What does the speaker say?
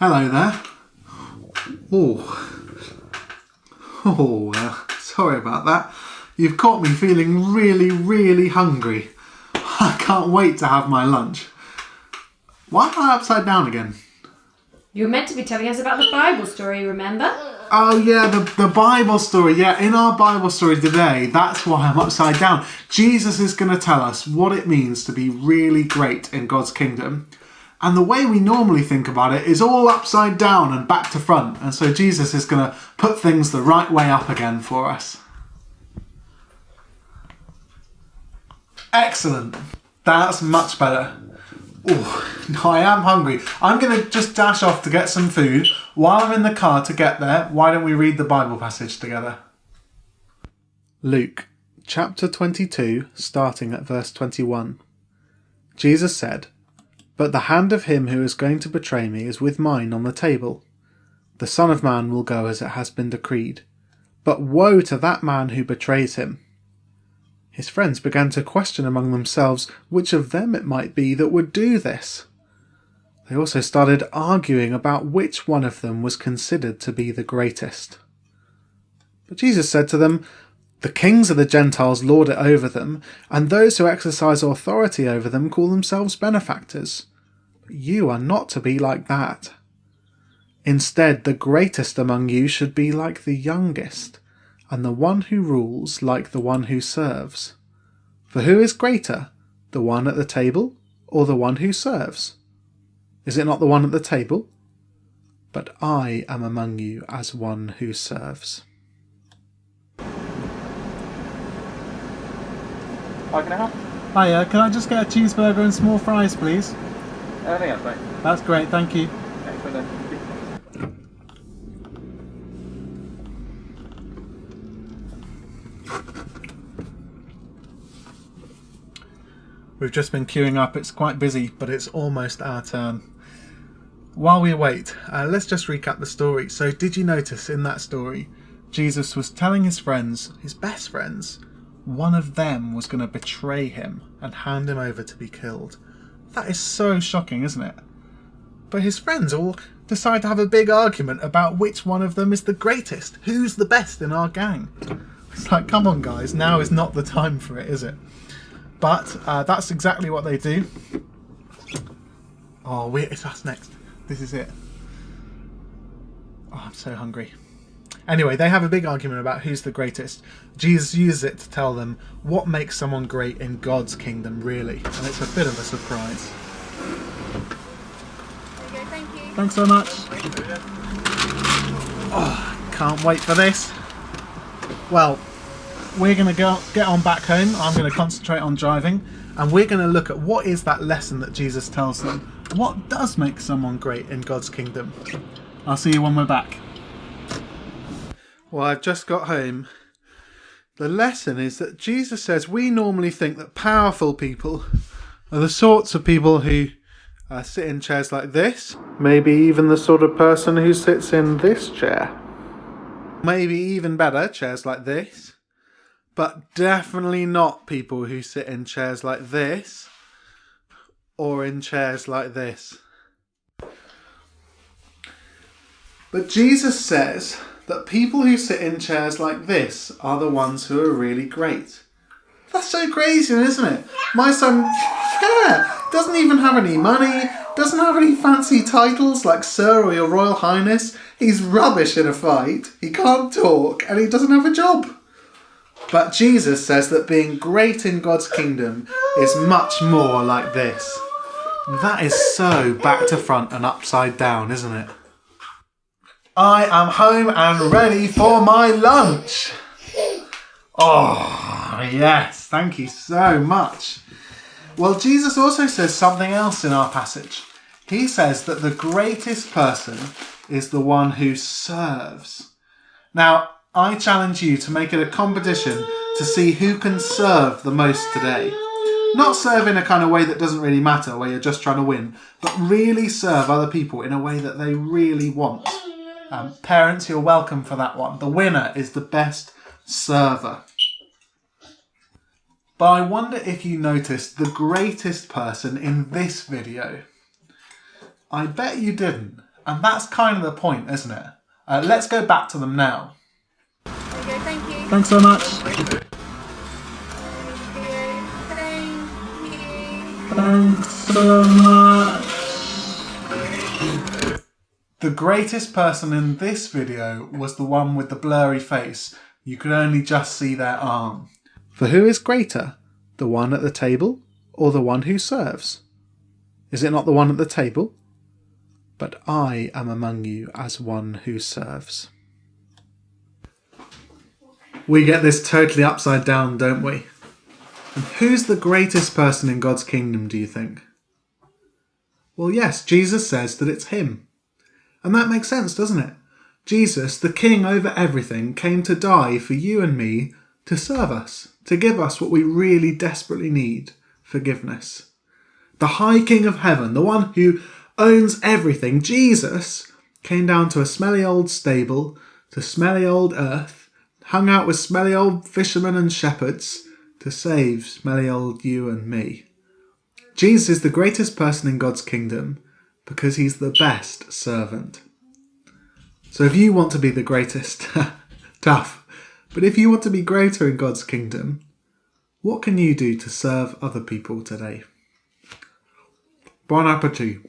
Hello there. Sorry about that. You've caught me feeling really, really hungry. I can't wait to have my lunch. Why am I upside down again? You were meant to be telling us about the Bible story, remember? Oh yeah, the Bible story. Yeah, in our Bible story today, that's why I'm upside down. Jesus is going to tell us what it means to be really great in God's kingdom. And the way we normally think about it is all upside down and back to front. And so Jesus is going to put things the right way up again for us. Excellent. That's much better. Oh, I am hungry. I'm going to just dash off to get some food. While I'm in the car to get there, why don't we read the Bible passage together? Luke chapter 22, starting at verse 21. Jesus said, "But the hand of him who is going to betray me is with mine on the table. The Son of Man will go as it has been decreed. But woe to that man who betrays him." His friends began to question among themselves which of them it might be that would do this. They also started arguing about which one of them was considered to be the greatest. But Jesus said to them, "The kings of the Gentiles lord it over them, and those who exercise authority over them call themselves benefactors. But you are not to be like that. Instead, the greatest among you should be like the youngest, and the one who rules like the one who serves. For who is greater, the one at the table or the one who serves? Is it not the one at the table? But I am among you as one who serves." How can I help? Hiya, can I just get a cheeseburger and small fries, please? Anything else, mate? That's great, thank you. Excellent then. We've just been queuing up. It's quite busy, but it's almost our turn. While we wait, let's just recap the story. So did you notice in that story, Jesus was telling his friends, his best friends, one of them was going to betray him and hand him over to be killed. That is so shocking, isn't it? But his friends all decide to have a big argument about which one of them is the greatest. Who's the best in our gang? It's like, come on guys, now is not the time for it, is it? But that's exactly what they do. Oh, that's next. This is it. Oh, I'm so hungry. Anyway, they have a big argument about who's the greatest. Jesus uses it to tell them what makes someone great in God's kingdom, really. And it's a bit of a surprise. There you go, thank you. Thanks so much. Oh, can't wait for this. Well, we're going to get on back home. I'm going to concentrate on driving. And we're going to look at what is that lesson that Jesus tells them. What does make someone great in God's kingdom? I'll see you when we're back. Well, I've just got home. The lesson is that Jesus says we normally think that powerful people are the sorts of people who sit in chairs like this. Maybe even the sort of person who sits in this chair. Maybe even better, chairs like this. But definitely not people who sit in chairs like this or in chairs like this. But Jesus says that people who sit in chairs like this are the ones who are really great. That's so crazy, isn't it? My son, doesn't even have any money, doesn't have any fancy titles like Sir or Your Royal Highness. He's rubbish in a fight, he can't talk, and he doesn't have a job. But Jesus says that being great in God's kingdom is much more like this. That is so back to front and upside down, isn't it? I am home and ready for my lunch. Oh, yes, thank you so much. Well, Jesus also says something else in our passage. He says that the greatest person is the one who serves. Now, I challenge you to make it a competition to see who can serve the most today. Not serve in a kind of way that doesn't really matter, where you're just trying to win, but really serve other people in a way that they really want. Parents, you're welcome for that one. The winner is the best server. But I wonder if you noticed the greatest person in this video. I bet you didn't. And that's kind of the point, isn't it? Let's go back to them now. Okay, thank you. Thanks so much. Thank you. Thanks so much. The greatest person in this video was the one with the blurry face. You could only just see their arm. For who is greater, the one at the table or the one who serves? Is it not the one at the table? But I am among you as one who serves. We get this totally upside down, don't we? And who's the greatest person in God's kingdom, do you think? Well, yes, Jesus says that it's him. And that makes sense, doesn't it? Jesus, the king over everything, came to die for you and me to serve us, to give us what we really desperately need, forgiveness. The high king of heaven, the one who owns everything, Jesus, came down to a smelly old stable, to smelly old earth, hung out with smelly old fishermen and shepherds to save smelly old you and me. Jesus is the greatest person in God's kingdom because he's the best servant. So if you want to be the greatest, tough, but if you want to be greater in God's kingdom, what can you do to serve other people today? Bon appetit.